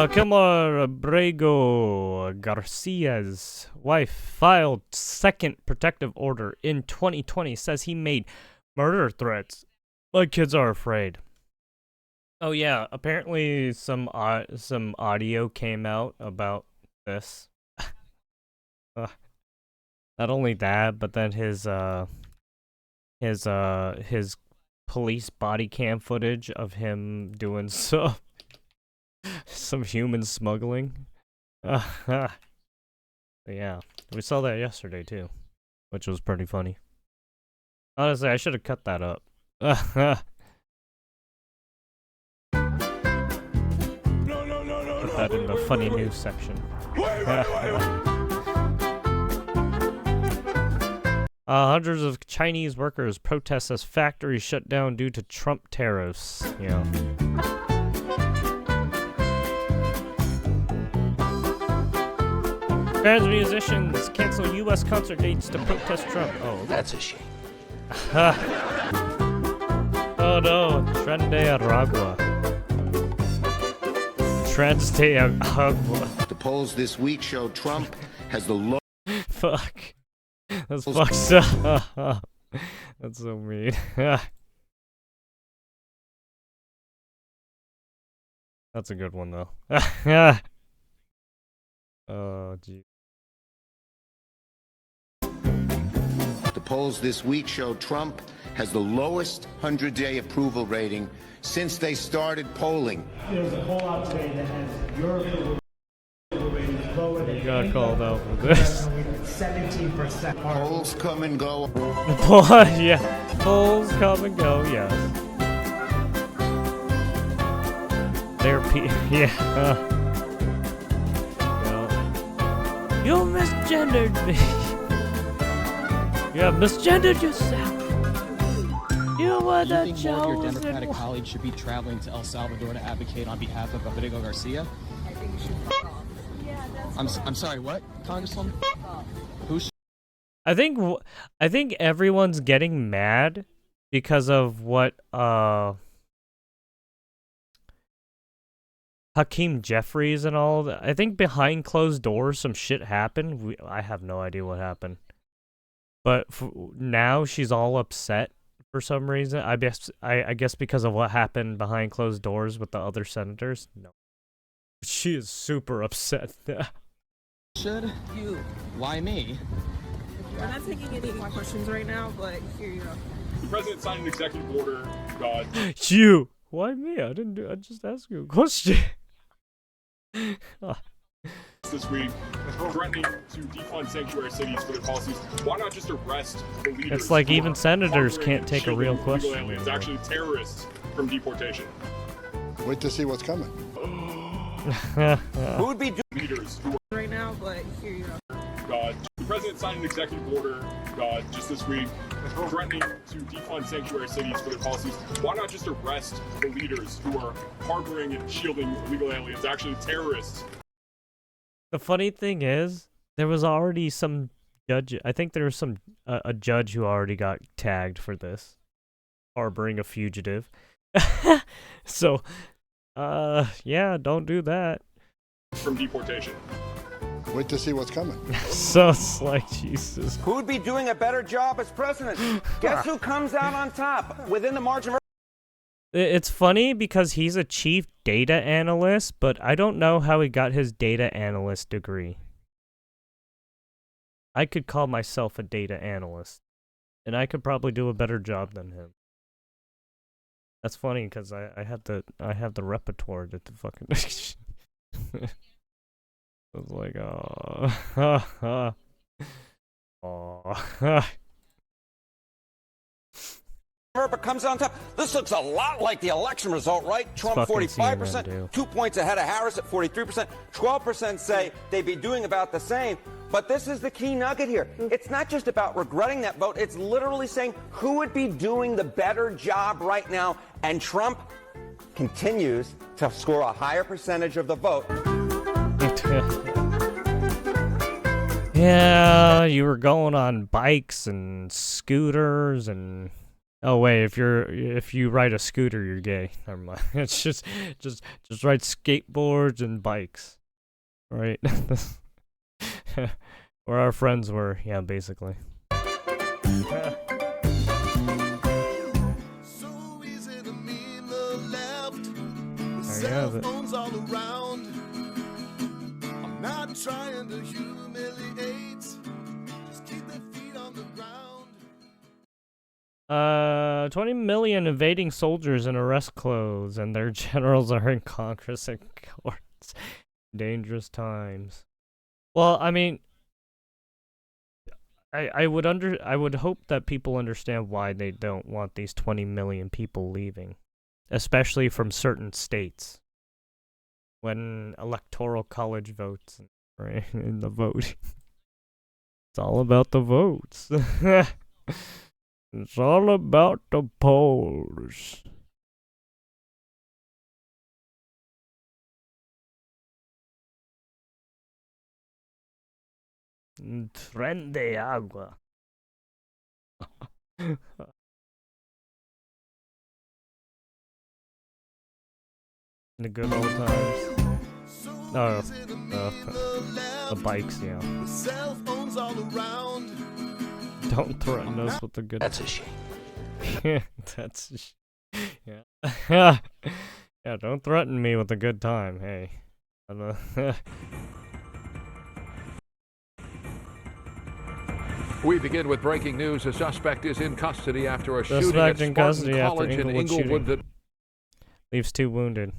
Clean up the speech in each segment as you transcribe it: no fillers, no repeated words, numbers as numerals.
Kilmar Abrego Garcia's wife filed second protective order in 2020. Says he made murder threats. My kids are afraid. Oh yeah, apparently some audio came out about this. Not only that, but then his police body cam footage of him doing some human smuggling. Yeah, we saw that yesterday too, which was pretty funny. Honestly, I should have cut that up. Put that in the funny news section. Hundreds of Chinese workers protest as factories shut down due to Trump tariffs. Yeah. Trans musicians cancel U.S. concert dates to protest Trump. Oh, that's a shame. Oh no, Tren de Aragua. Trans de Aragua. The polls this week show Trump has the low. Fuck. That's fucked up. That's so mean. That's a good one though. Oh gee. The polls this week show Trump has the lowest 100-day approval rating since they started polling. There's a poll out today that has your approval rating lower than you got called out for this. 17%. Polls come and go. Boy, yeah. Polls come and go, yes. They're yeah. You misgendered me. You have misgendered yourself. You were the chosen. Do you think more of your Democratic colleagues should be traveling to El Salvador to advocate on behalf of Abrego Garcia? I think you should fuck off. Yeah, that's I'm sorry, what, Congresswoman? Who should? I think everyone's getting mad because of what Hakeem Jeffries and all that. I think behind closed doors some shit happened. I have no idea what happened. But now she's all upset for some reason. I guess because of what happened behind closed doors with the other senators. No. She is super upset. Should you? Why me? We're not taking any more questions right now, but here you go. The president signed an executive order. God. You. Why me? I just asked you a question. This week, threatening to defund sanctuary cities for their policies. Why not just arrest the leaders? It's like even senators can't take a real question. Aliens, actually terrorists from deportation. Wait to see what's coming. Who would be leaders who are right now, but here you go. God. The president signed an executive order, God, just this week, threatening to defund sanctuary cities for their policies. Why not just arrest the leaders who are harboring and shielding illegal aliens, actually terrorists? The funny thing is, there was already some judge. I think there was a judge who already got tagged for this, harboring a fugitive. So, yeah, don't do that. From deportation. Wait to see what's coming. So it's like, Jesus. Who would be doing a better job as president? Guess who comes out on top within the margin of... It's funny because he's a chief data analyst, but I don't know how he got his data analyst degree. I could call myself a data analyst, and I could probably do a better job than him. That's funny because I have the repertoire to fucking. I was like, oh, oh. comes on top. This looks a lot like the election result, right? Trump 45%, 2 points ahead of Harris at 43%. 12% say they'd be doing about the same. But this is the key nugget here. It's not just about regretting that vote. It's literally saying who would be doing the better job right now. And Trump continues to score a higher percentage of the vote. Yeah, you were going on bikes and scooters and Oh wait, if you ride a scooter, you're gay. Never mind. It's just ride skateboards and bikes, right? Where our friends were, yeah, basically. There you have it. All around. I'm not trying to humiliate. Just keep their feet on the ground. 20 million invading soldiers in arrest clothes, and their generals are in Congress and courts. Dangerous times. Well, I mean, I would hope that people understand why they don't want these 20 million people leaving, especially from certain states. When electoral college votes, right, in the vote, it's all about the votes. It's all about the polls. Tren de agua. The good old times. No, the bikes, yeah. Cell phones all around. Don't threaten us with the good. That's a shame. That's a yeah. Yeah, don't threaten me with a good time. Hey. We begin with breaking news. A suspect is in custody after a shooting at Spartan College in Inglewood that leaves 2 wounded.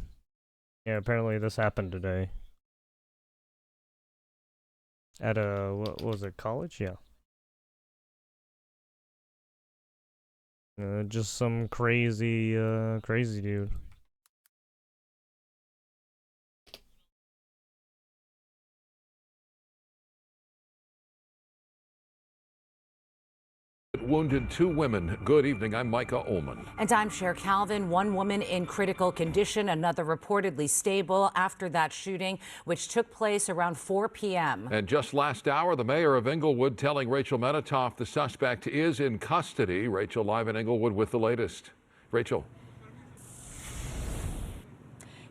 Yeah, apparently this happened today. At a, what was it, college? Yeah. Just some crazy dude. wounded 2 women. Good evening. I'm Micah Ullman. And I'm Cher Calvin. 1 woman in critical condition, another reportedly stable after that shooting, which took place around 4 p.m. And just last hour, the mayor of Inglewood telling Rachel Menitoff the suspect is in custody. Rachel live in Inglewood with the latest. Rachel.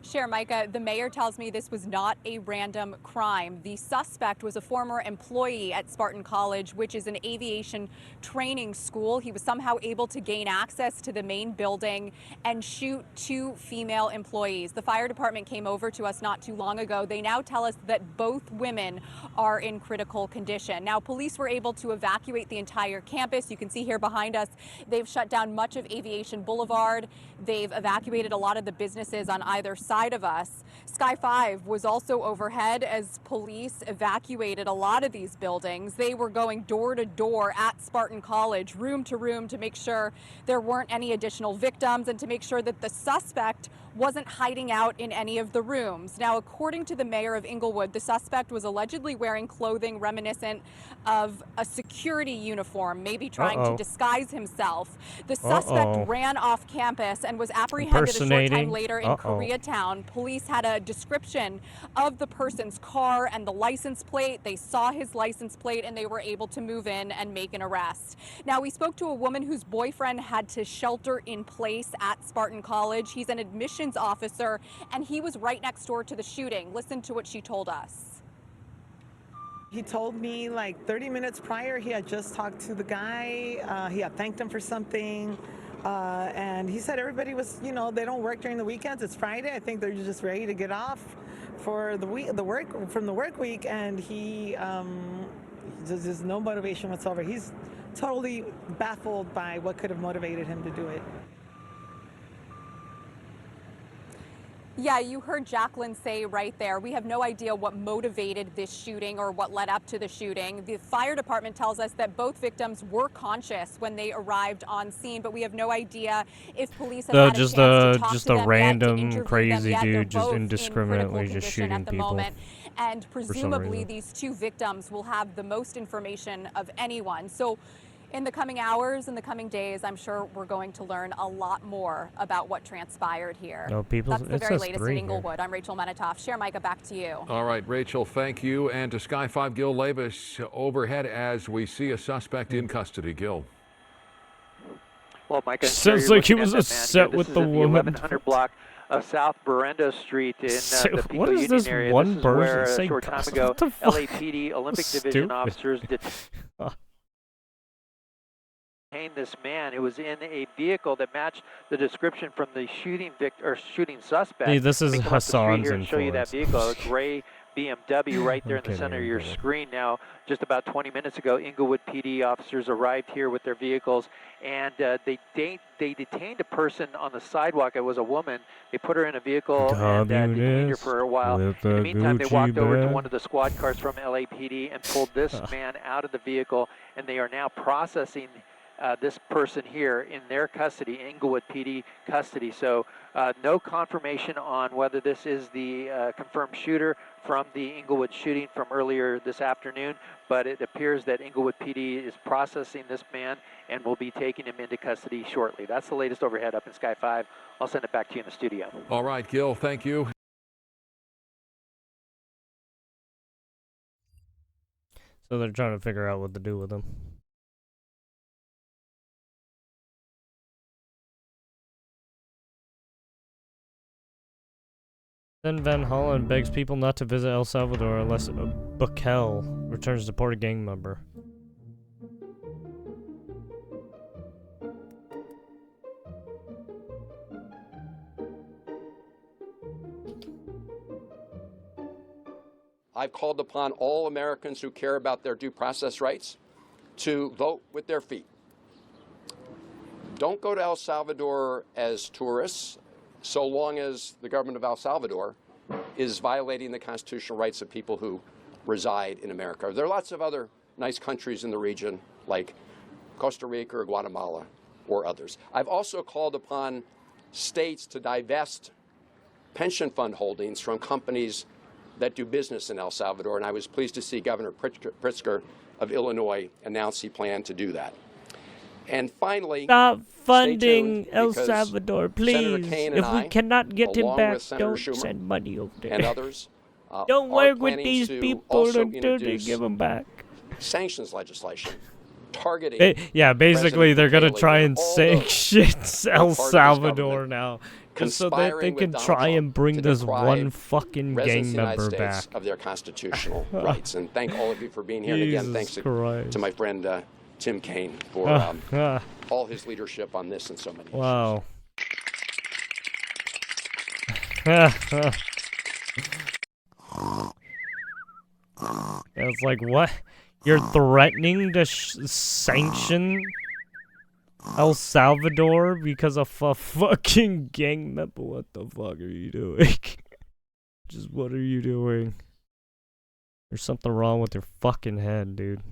Cher, Micah, the mayor tells me this was not a random crime. The suspect was a former employee at Spartan College, which is an aviation training school. He was somehow able to gain access to the main building and shoot 2 female employees. The fire department came over to us not too long ago. They now tell us that both women are in critical condition. Now, police were able to evacuate the entire campus. You can see here behind us, they've shut down much of Aviation Boulevard. They've evacuated a lot of the businesses on either side of us. Sky 5 was also overhead as police evacuated a lot of these buildings. They were going door to door at Spartan College, room to room, to make sure there weren't any additional victims and to make sure that the suspect wasn't hiding out in any of the rooms. Now, according to the mayor of Inglewood, the suspect was allegedly wearing clothing reminiscent of a security uniform, maybe trying to disguise himself. The suspect ran off campus and was apprehended a short time later in Koreatown. Police had a description of the person's car and the license plate. They saw his license plate and they were able to move in and make an arrest. Now, we spoke to a woman whose boyfriend had to shelter in place at Spartan College. He's an admissions officer and he was right next door to the shooting. Listen to what she told us. He told me like 30 minutes prior he had just talked to the guy. He had thanked him for something. And he said everybody was, you know, they don't work during the weekends. It's Friday. I think they're just ready to get off for the work week. And he there's no motivation whatsoever. He's totally baffled by what could have motivated him to do it. Yeah, you heard Jacqueline say right there, we have no idea what motivated this shooting or what led up to the shooting. The fire department tells us that both victims were conscious when they arrived on scene, but we have no idea if police have had a chance to talk to them yet, random crazy them yet. dude just They're both indiscriminately in just critical condition shooting at the people. moment. And presumably reason. these 2 victims will have the most information of anyone. So in the coming hours, in the coming days, I'm sure we're going to learn a lot more about what transpired here. No, That's the very latest in Inglewood. I'm Rachel Menitoff. Cher, Micah, back to you. All right, Rachel, thank you. And to Sky 5, Gil Labus overhead as we see a suspect in custody. Gil. Well, Mike, sounds like he was upset with the woman. 1100 block of South Berendo Street in the What Pico is Union this area. one This is person where a saying short time gossip? ago, What the fuck? LAPD Olympic Division Stupid. officers detained this man who was in a vehicle that matched the description from the shooting suspect. Hey, this is Let me come up the street Hassan's here and show you that vehicle. A gray BMW right there in the Okay, center of yeah, your whatever. screen now. Just about 20 minutes ago, Inglewood PD officers arrived here with their vehicles, and they detained a person on the sidewalk. It was a woman. They put her in a vehicle and detained her for a while. In the meantime, they walked over to one of the squad cars from LAPD and pulled this man out of the vehicle, and they are now processing this person here in their custody, Inglewood PD custody. So no confirmation on whether this is the confirmed shooter from the Inglewood shooting from earlier this afternoon, but it appears that Inglewood PD is processing this man and will be taking him into custody shortly. That's the latest overhead up in Sky 5. I'll send it back to you in the studio. All right, Gil, thank you. So they're trying to figure out what to do with him. Then Van Hollen begs people not to visit El Salvador unless Bukele returns to port a gang member. I've called upon all Americans who care about their due process rights to vote with their feet. Don't go to El Salvador as tourists, so long as the government of El Salvador is violating the constitutional rights of people who reside in America. There are lots of other nice countries in the region, like Costa Rica or Guatemala or others. I've also called upon states to divest pension fund holdings from companies that do business in El Salvador, and I was pleased to see Governor Pritzker of Illinois announce he planned to do that. And finally, stop funding stay tuned, El Salvador, please. If we cannot get him back, don't send money over there. And others don't work with these people also until they give him back. Sanctions legislation targeting. Yeah, basically they're gonna try and sanction El part of Salvador now, just so that they conspiring can with try Donald and bring to this deprive one fucking residents gang of the United member States back. of their constitutional rights. And thank all of you for being here. And again, thanks Christ. to my friend Tim Kaine for all his leadership on this and so many Wow. It's like, what? You're threatening to sanction El Salvador because of a fucking gang member? What the fuck are you doing? Just what are you doing? There's something wrong with your fucking head, dude.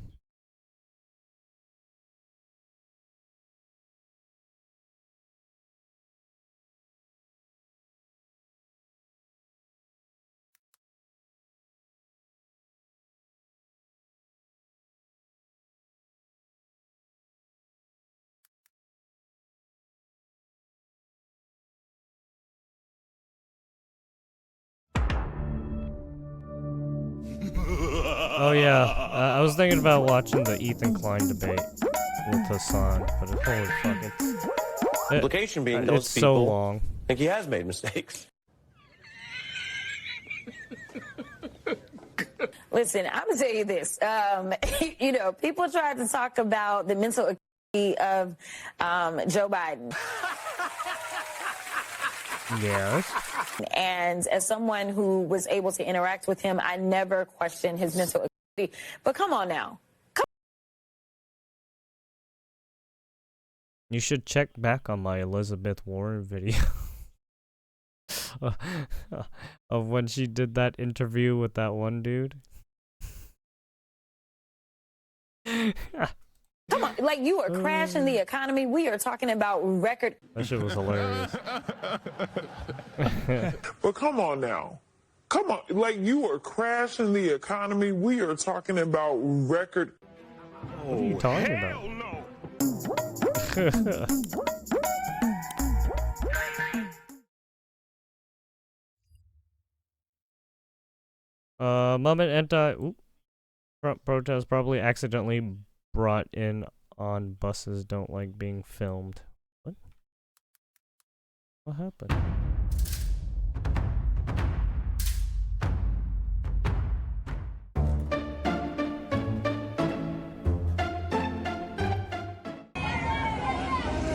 Oh yeah, I was thinking about watching the Ethan Klein debate with Hassan, but holy fuck, Implication being those it's people so long. think he has made mistakes. Listen, I'm gonna tell you this. You know, people try to talk about the mental acuity of Joe Biden. Yes. And as someone who was able to interact with him, I never questioned his mental acuity. But come on now. You should check back on my Elizabeth Warren video of when she did that interview with that one dude. Come on, like you are crashing the economy. We are talking about record. That shit was hilarious. But come on now. Come on. Like you are crashing the economy. We are talking about record. What are you talking about? Moment Trump protest probably accidentally brought in on buses don't like being filmed. What happened?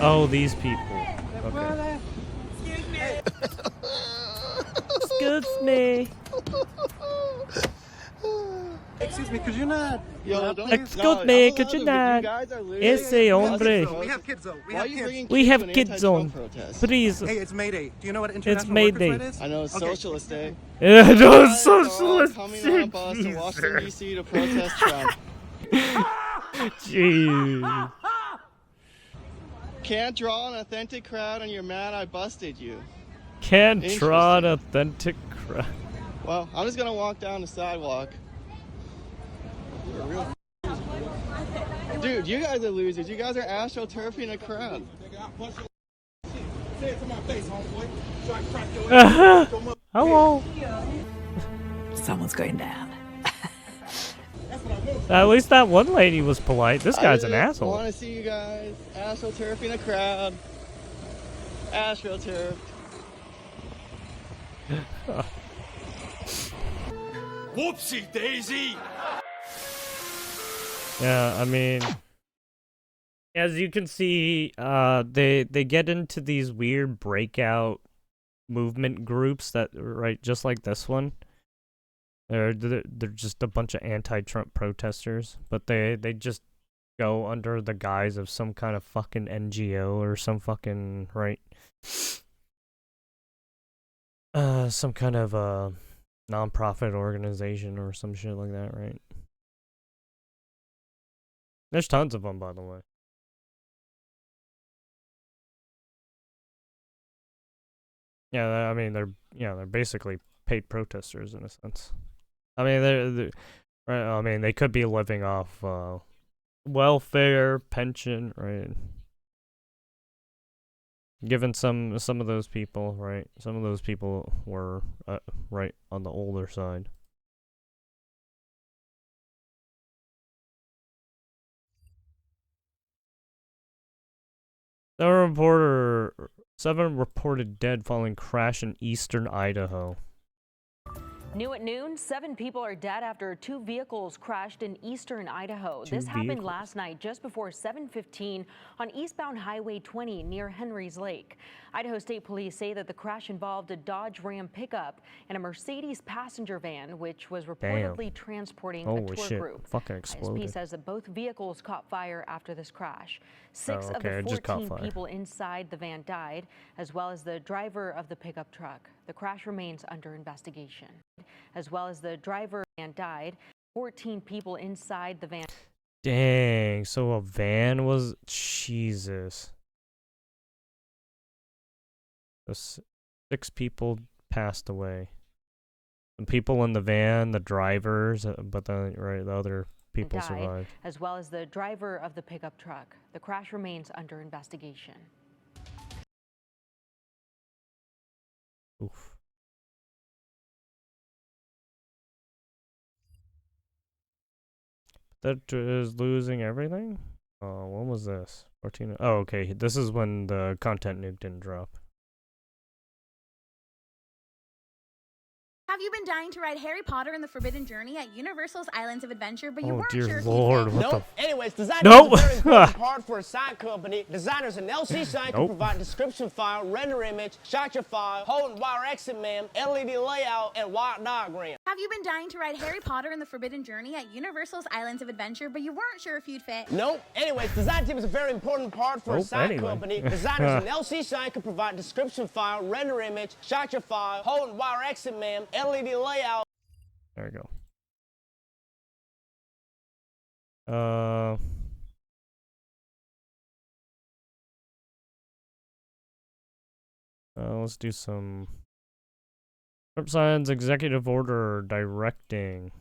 Oh, these people. Okay. Excuse me. Excuse me, could you not? Yo, don't. Excuse me, could you not? Ese hombre. We have kids though. We have kids on. Please. Hey, it's Mayday. Do you know what It's International Workers' Mayday. Right is? I know it's Socialist Day. Yeah, no, it's Guys are all socialist. coming on bus to Washington D.C. to protest Trump. Jeez. Can't draw an authentic crowd, and you're mad I busted you. Can't draw an authentic crowd. Well, I'm just gonna walk down the sidewalk. Dude, you guys are losers. You guys are astroturfing a crowd. Hello. Someone's going down. At least that one lady was polite. This guy's an I asshole. want to see you guys astroturfing a crowd. Astroturf. Whoopsie daisy! Yeah, I mean, as you can see, they get into these weird breakout movement groups that, right, just like this one. They're just a bunch of anti-Trump protesters, but they just go under the guise of some kind of fucking NGO or some fucking, right, some kind of non-profit organization or some shit like that, right? There's tons of them, by the way. Yeah, I mean, they're basically paid protesters in a sense. I mean, right, I mean, they could be living off welfare, pension, right? Given some of those people, right? Some of those people were right on the older side. Seven reported dead following crash in eastern Idaho. New at noon, 7 people are dead after 2 vehicles crashed in eastern Idaho. This happened last night just before 7:15 on eastbound Highway 20 near Henry's Lake. Idaho State Police say that the crash involved a Dodge Ram pickup and a Mercedes passenger van, which was reportedly transporting a tour group. Fucking exploded. ISP says that both vehicles caught fire after this crash. 6 of okay, the 14 people inside the van died, as well as the driver of the pickup truck. The crash remains under investigation. As well as the driver van died. 14 people inside the van. Dang, so a van was... Jesus. 6 people passed away. The people in the van, the drivers, but the other people survived. As well as the driver of the pickup truck. The crash remains under investigation. Oof. That is losing everything? Oh, when was this? 14. Oh, okay. This is when the content nuke didn't drop. Have you been dying to ride Harry Potter and the Forbidden Journey at Universal's Islands of Adventure, but you Oh, weren't dear sure Lord, if you what the... Anyways, design Nope. is a very important part for a sign company. Designers and LC sign can Nope. provide description file, render image, structure file, whole and wire exit mem, LED layout, and wire diagram. Have you been dying to ride Harry Potter and the Forbidden Journey at Universal's Islands of Adventure, but you weren't sure if you'd fit? Nope. Anyways, design team is a very important part for a Nope, sign anyway. company. Designers and LC sign can provide description file, render image, structure file, whole and wire exit mem, LED layout. There we go. Let's do some Trump signs executive order directing.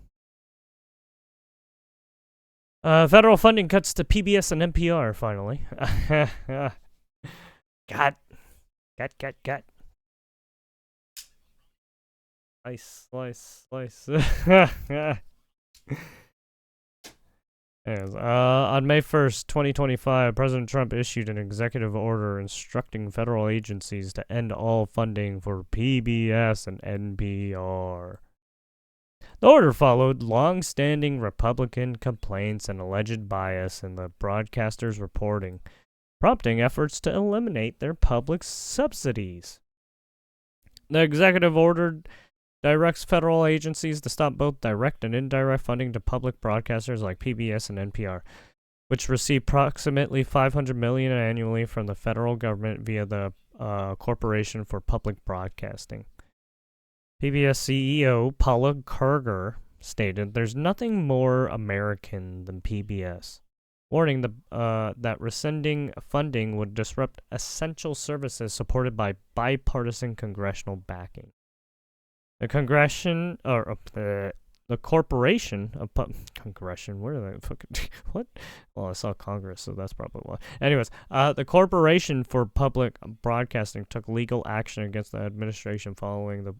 Federal funding cuts to PBS and NPR finally. Got. Slice. Anyways, on May 1st, 2025, President Trump issued an executive order instructing federal agencies to end all funding for PBS and NPR. The order followed long-standing Republican complaints and alleged bias in the broadcasters' reporting, prompting efforts to eliminate their public subsidies. The executive order directs federal agencies to stop both direct and indirect funding to public broadcasters like PBS and NPR, which receive approximately $500 million annually from the federal government via the Corporation for Public Broadcasting. PBS CEO Paula Karger stated, "There's nothing more American than PBS," warning that rescinding funding would disrupt essential services supported by bipartisan congressional backing. The Corporation of Congression, where did I fucking what? Well, I saw Congress, so that's probably why. Anyways, the Corporation for Public Broadcasting took legal action against the administration following the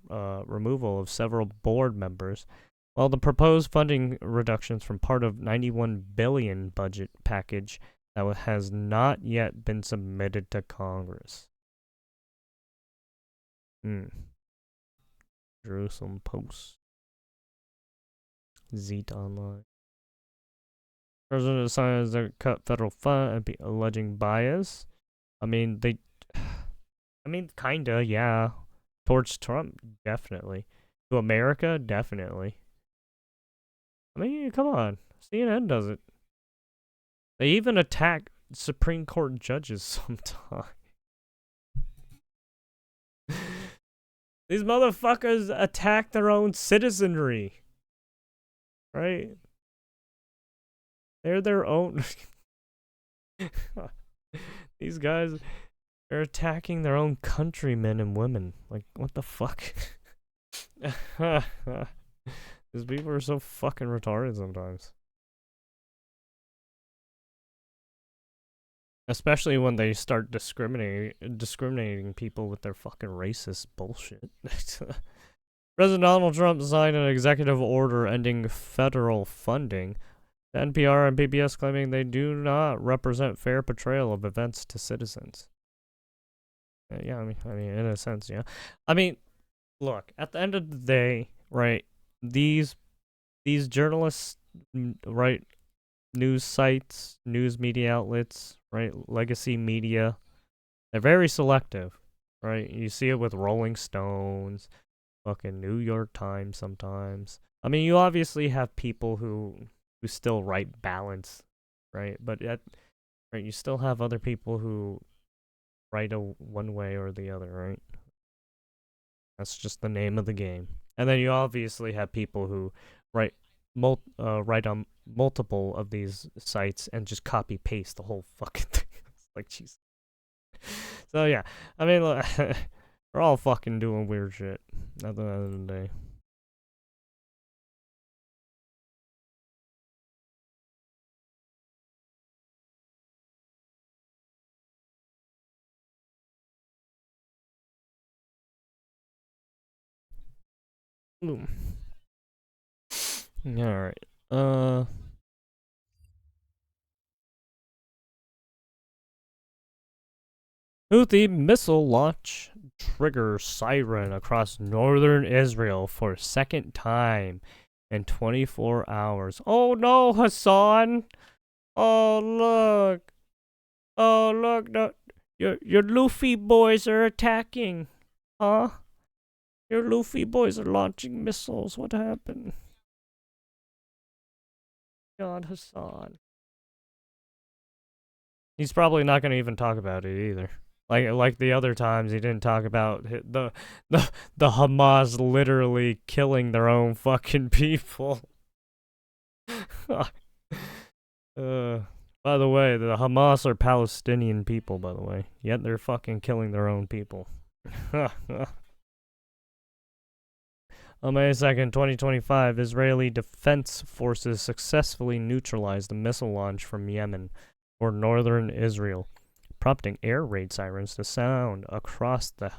removal of several board members, while the proposed funding reductions from part of $91 billion budget package that has not yet been submitted to Congress. Jerusalem Post. Zeet Online. President decides to cut federal fund and alleging bias. I mean, kinda, yeah. Towards Trump, definitely. To America, definitely. I mean, come on. CNN does it. They even attack Supreme Court judges sometimes. These motherfuckers attack their own citizenry. Right? They're their own. These guys are attacking their own countrymen and women. Like, what the fuck? These people are so fucking retarded sometimes. Especially when they start discriminating people with their fucking racist bullshit. President Donald Trump signed an executive order ending federal funding. The NPR and PBS claiming they do not represent fair portrayal of events to citizens. Yeah, I mean, in a sense, yeah. I mean, look, at the end of the day, right? These journalists, right? News sites, news media outlets, right? Legacy media. They're very selective, right? You see it with Rolling Stones, fucking New York Times sometimes. I mean, you obviously have people who still write balance, right? But right, you still have other people who write one way or the other, right? That's just the name of the game. And then you obviously have people who write on multiple of these sites and just copy paste the whole fucking thing. It's like, jeez. So yeah, I mean, look, we're all fucking doing weird shit at the end of the day. Ooh. Alright. Houthi missile launch trigger siren across northern Israel for second time in 24 hours. Oh no, Hassan! Oh look! Oh look! No, your Luffy boys are attacking, huh? Your Luffy boys are launching missiles. What happened? God, Hassan. He's probably not going to even talk about it either. Like the other times, he didn't talk about the Hamas literally killing their own fucking people. By the way, the Hamas are Palestinian people, by the way. Yet they're fucking killing their own people. On May 2nd, 2025, Israeli Defense Forces successfully neutralized the missile launch from Yemen or northern Israel, prompting air raid sirens to sound across the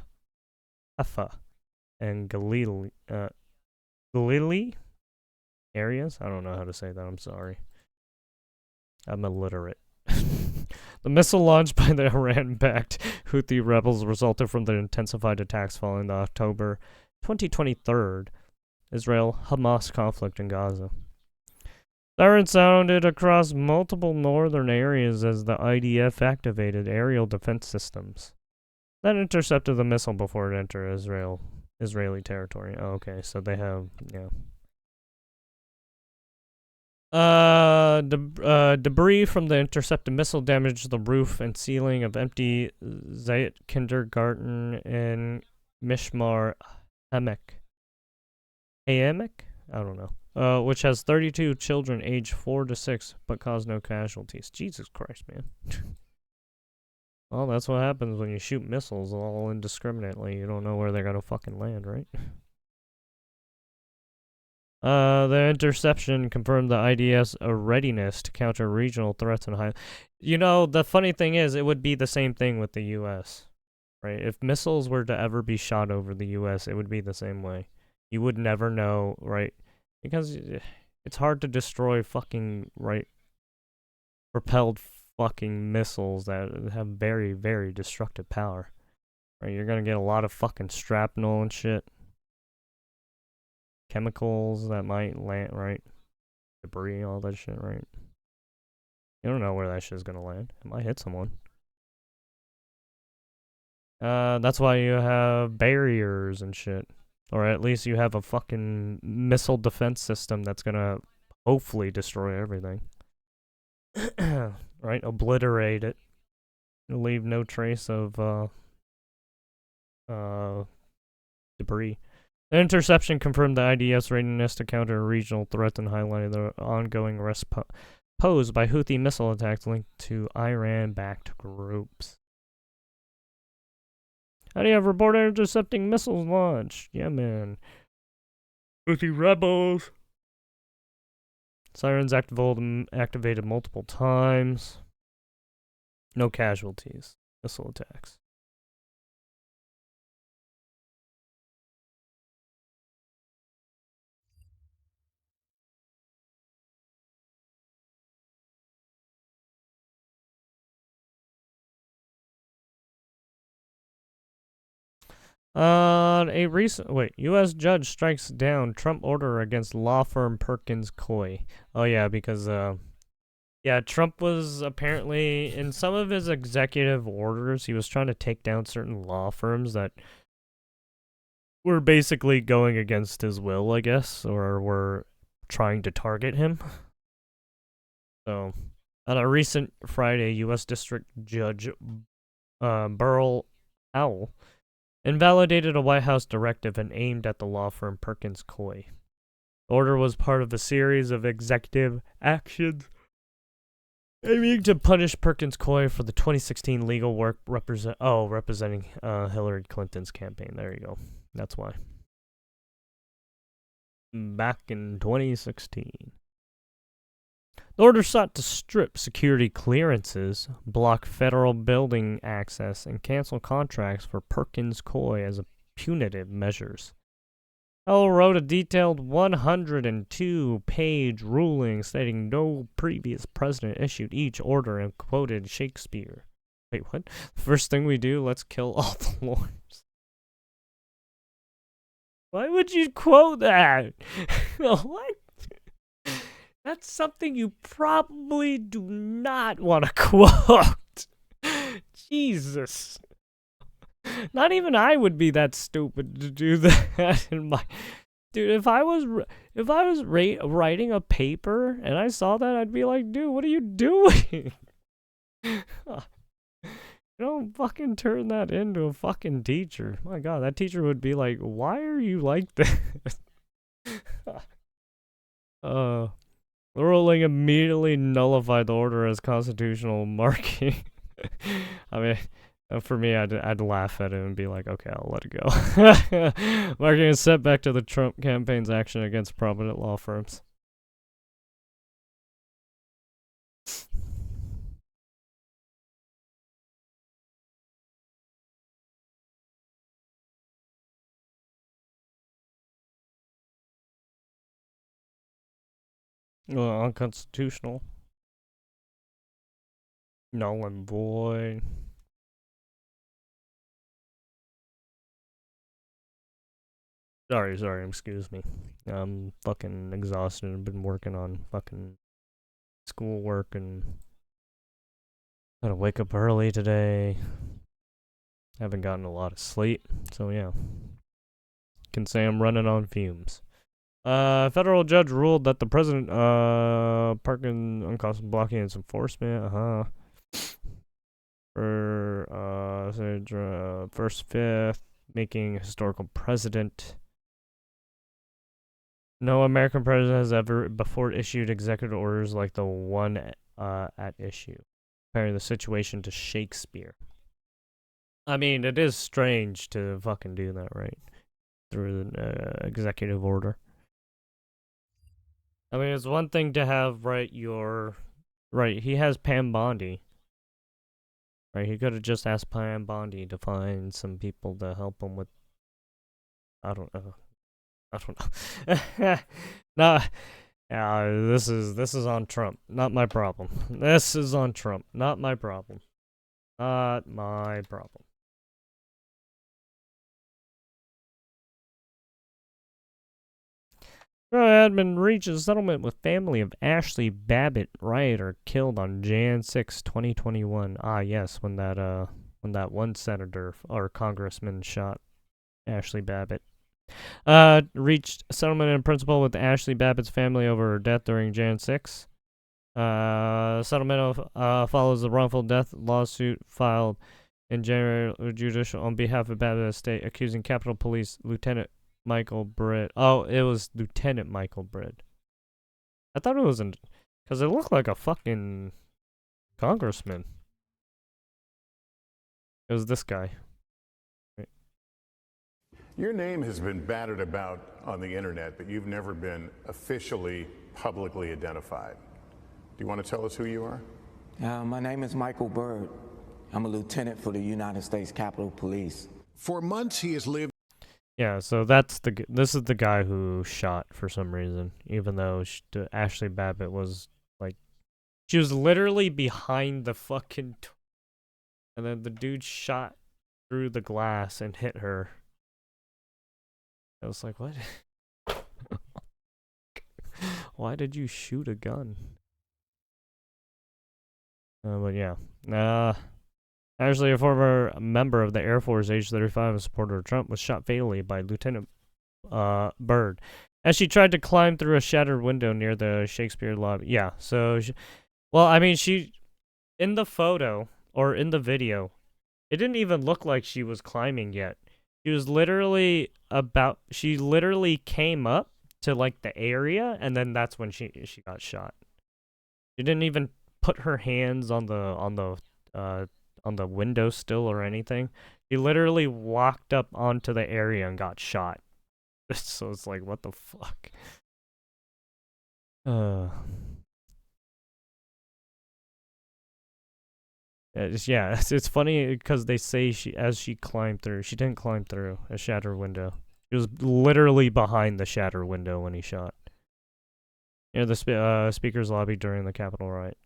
Haifa and Galilee areas. I don't know how to say that. I'm sorry. I'm illiterate. The missile launched by the Iran-backed Houthi rebels resulted from the intensified attacks following the October 2023 Israel-Hamas conflict in Gaza. Sirens sounded across multiple northern areas as the IDF activated aerial defense systems that intercepted the missile before it entered Israeli territory. Oh, okay, so they have, yeah. Debris from the intercepted missile damaged the roof and ceiling of empty Zayat kindergarten in Mishmar Hamek. I don't know. Which has 32 children aged 4 to 6, but caused no casualties. Jesus Christ, man. Well, that's what happens when you shoot missiles all indiscriminately. You don't know where they're gonna fucking land, right? The interception confirmed the IDF's readiness to counter regional threats and high. You know, the funny thing is, it would be the same thing with the U.S., right? If missiles were to ever be shot over the U.S., it would be the same way. You would never know, right? Because it's hard to destroy fucking, right, propelled fucking missiles that have very, very destructive power. Right? You're gonna get a lot of fucking shrapnel and shit. Chemicals that might land, right? Debris, all that shit, right? You don't know where that shit's gonna land. It might hit someone. That's why you have barriers and shit. Or at least you have a fucking missile defense system that's gonna hopefully destroy everything. Right? Obliterate it. Leave no trace of, debris. The interception confirmed the IDF's readiness to counter regional threats and highlighted the ongoing risk posed by Houthi missile attacks linked to Iran-backed groups. How do you have reported intercepting missiles launch? Yeah, man. Houthi rebels. Sirens activated multiple times. No casualties. Missile attacks. U.S. judge strikes down Trump order against law firm Perkins Coie. Oh yeah, because yeah, Trump was apparently in some of his executive orders, he was trying to take down certain law firms that were basically going against his will, I guess, or were trying to target him. So, on a recent Friday, U.S. District Judge Burl Howell invalidated a White House directive and aimed at the law firm Perkins Coie. The order was part of a series of executive actions aiming to punish Perkins Coie for the 2016 legal work representing Hillary Clinton's campaign. There you go. That's why. Back in 2016. The order sought to strip security clearances, block federal building access, and cancel contracts for Perkins Coie as punitive measures. Howell wrote a detailed 102-page ruling stating no previous president issued each order and quoted Shakespeare. Wait, what? First thing we do, let's kill all the lawyers. Why would you quote that? What? That's something you probably do not want to quote. Jesus. Not even I would be that stupid to do that in my... Dude, if I was writing a paper and I saw that, I'd be like, dude, what are you doing? Don't fucking turn that into a fucking teacher. My God, that teacher would be like, why are you like this? The ruling immediately nullified the order as constitutional, marking. I mean, for me, I'd laugh at it and be like, okay, I'll let it go. Marking a setback to the Trump campaign's action against prominent law firms. Well, unconstitutional. Nolan boy. Sorry, excuse me. I'm fucking exhausted. I've been working on fucking schoolwork and gotta wake up early today. Haven't gotten a lot of sleep, so yeah. Can say I'm running on fumes. Federal judge ruled that the president, parking unconscionable blocking its enforcement, for, first, fifth, making historical precedent. No American president has ever before issued executive orders like the one, at issue, comparing the situation to Shakespeare. I mean, it is strange to fucking do that, right? Through the, executive order. I mean, it's one thing to have, right, he has Pam Bondi. Right, he could have just asked Pam Bondi to find some people to help him with, I don't know. Nah, this is on Trump, not my problem. This is on Trump, not my problem. Not my problem. Admin reaches settlement with family of Ashley Babbitt rioter killed on Jan 6, 2021. Ah, yes, when that one senator or congressman shot Ashley Babbitt. Reached settlement in principle with Ashley Babbitt's family over her death during Jan 6. Settlement follows the wrongful death lawsuit filed in January judicial on behalf of Babbitt estate, accusing Capitol Police Lieutenant Michael Britt. Oh, it was Lieutenant Michael Britt. I thought it wasn't, because it looked like a fucking congressman. It was this guy. Right. Your name has been battered about on the internet, but you've never been officially, publicly identified. Do you want to tell us who you are? My name is Michael Byrd. I'm a lieutenant for the United States Capitol Police. For months, he has lived. Yeah, so this is the guy who shot for some reason, even though Ashley Babbitt was, like, she was literally behind the fucking and then the dude shot through the glass and hit her. I was like, what? Why did you shoot a gun? But yeah. Actually, a former member of the Air Force, age 35, and supporter of Trump, was shot fatally by Lieutenant Byrd as she tried to climb through a shattered window near the Shakespeare lobby. Yeah, so, in the photo, or in the video, it didn't even look like she was climbing yet. She was literally she literally came up to, like, the area, and then that's when she got shot. She didn't even put her hands on the windowsill or anything. He literally walked up onto the area and got shot. So it's like, what the fuck? It's funny because they say as she climbed through, she didn't climb through a shattered window. She was literally behind the shattered window when he shot. Near the speaker's lobby during the Capitol riot.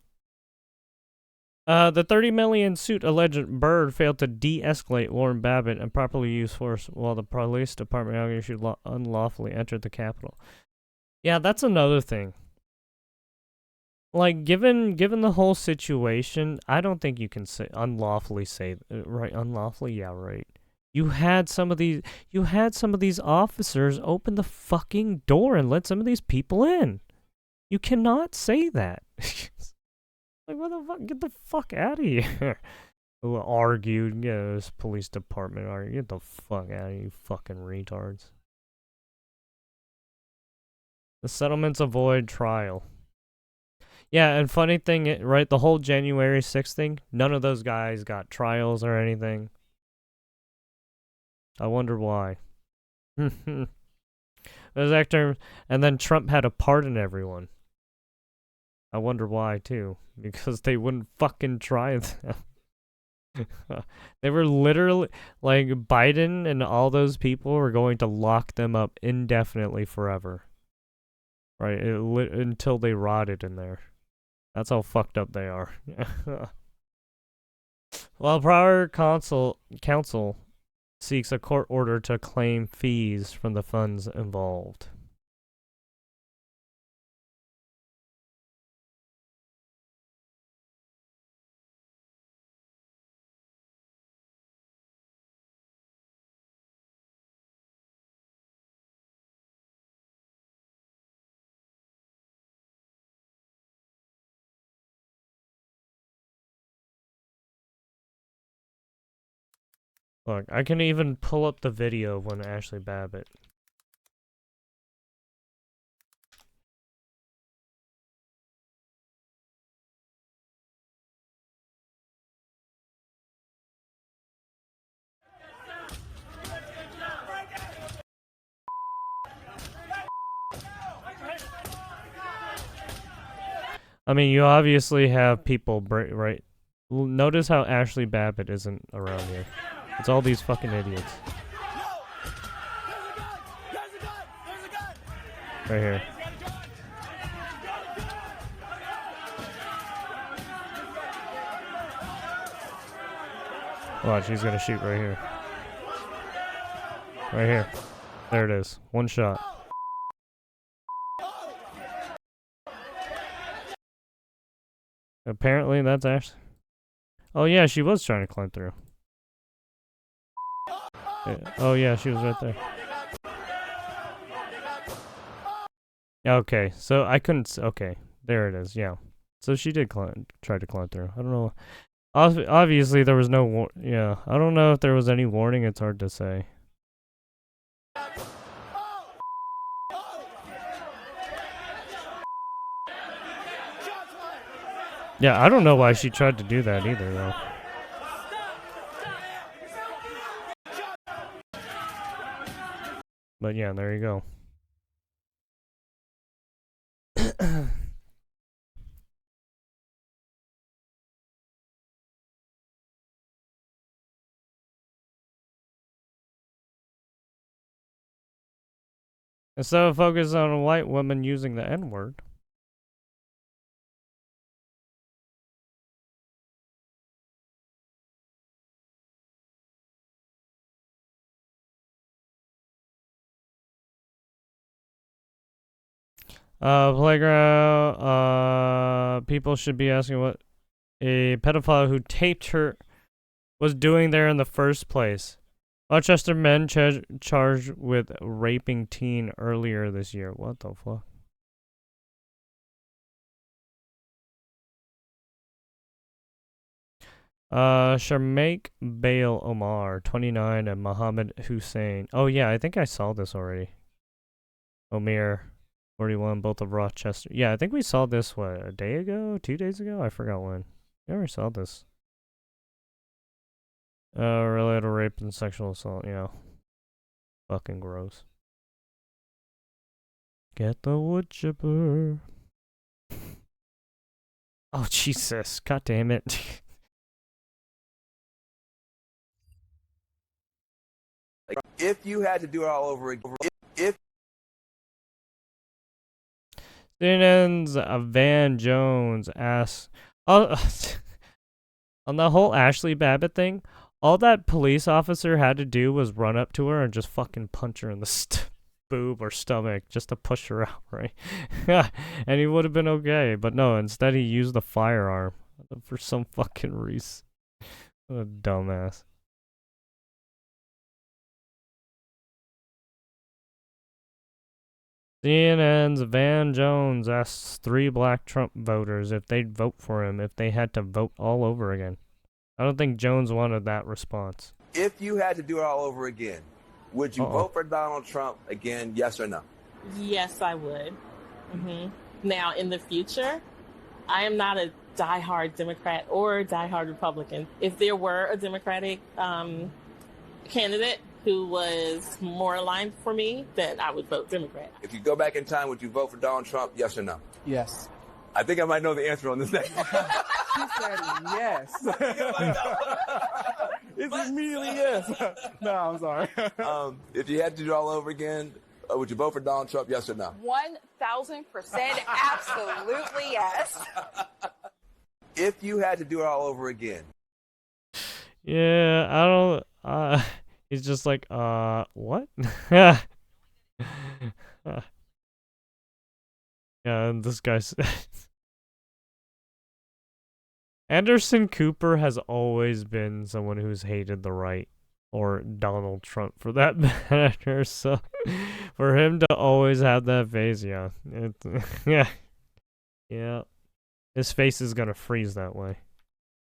The $30 million suit alleged Byrd failed to de-escalate Lauren Babbitt and properly use force while the police department argued she unlawfully entered the Capitol. Yeah, that's another thing. Like, given the whole situation, I don't think you can unlawfully say, right, unlawfully, yeah, right. You had some of these officers open the fucking door and let some of these people in. You cannot say that. Like, what the fuck? Get the fuck out of here. Argued, this police department argued. Get the fuck out of here, you fucking retards. The settlements avoid trial. Yeah, and funny thing, right, the whole January 6th thing, none of those guys got trials or anything. I wonder why. Those actors, and then Trump had to pardon everyone. I wonder why, too. Because they wouldn't fucking try them. They were literally, like, Biden and all those people were going to lock them up indefinitely forever. Right, until they rotted in there. That's how fucked up they are. While prior counsel seeks a court order to claim fees from the funds involved. Look, I can even pull up the video of when Ashley Babbitt. I mean, you obviously have people, right? Notice how Ashley Babbitt isn't around here. It's all these fucking idiots. Right here. Watch, he's gonna shoot right here. Right here. There it is. One shot. Apparently that's Ashley. Oh yeah, she was trying to climb through. Yeah. Oh yeah, she was right there. Okay, so I couldn't. Okay, there it is. Yeah, so she did try to climb through. I don't know. Obviously, there was no yeah, I don't know if there was any warning. It's hard to say. Yeah, I don't know why she tried to do that either, though. But yeah, there you go. Instead of focus on a white woman using the N-word. Playground, people should be asking what a pedophile who taped her was doing there in the first place. Rochester men charged with raping teen earlier this year. What the fuck? Sharmaik Bale Omar, 29, and Mohammed Hussein. Oh yeah, I think I saw this already. Omir, 41, both of Rochester. Yeah, I think we saw this, what, a day ago? 2 days ago? I forgot when. We never saw this. Related to rape and sexual assault, yeah. Fucking gross. Get the wood chipper. Oh, Jesus. God damn it. If you had to do it all over again, CNN's Van Jones asks, oh, on the whole Ashley Babbitt thing, all that police officer had to do was run up to her and just fucking punch her in the boob or stomach just to push her out, right? And he would have been okay, but no, instead he used the firearm for some fucking reason. What a dumbass. CNN's Van Jones asks 3 black Trump voters if they'd vote for him if they had to vote all over again. I don't think Jones wanted that response. if you had to do it all over again, would you vote for Donald Trump again, yes or no? Yes, I would. Now, in the future, I am not a diehard Democrat or diehard Republican. If there were a Democratic candidate who was more aligned for me, then I would vote Democrat. If you go back in time, would you vote for Donald Trump, yes or no? Yes. I think I might know the answer on this next. She said yes. It's immediately yes. No, I'm sorry. If you had to do it all over again, would you vote for Donald Trump, yes or no? 1,000% absolutely yes. If you had to do it all over again, Yeah, I don't. He's just like, what? Yeah, and this guy's. Anderson Cooper has always been someone who's hated the right, or Donald Trump for that matter. So, for him to always have that face, yeah, yeah, yeah, his face is gonna freeze that way.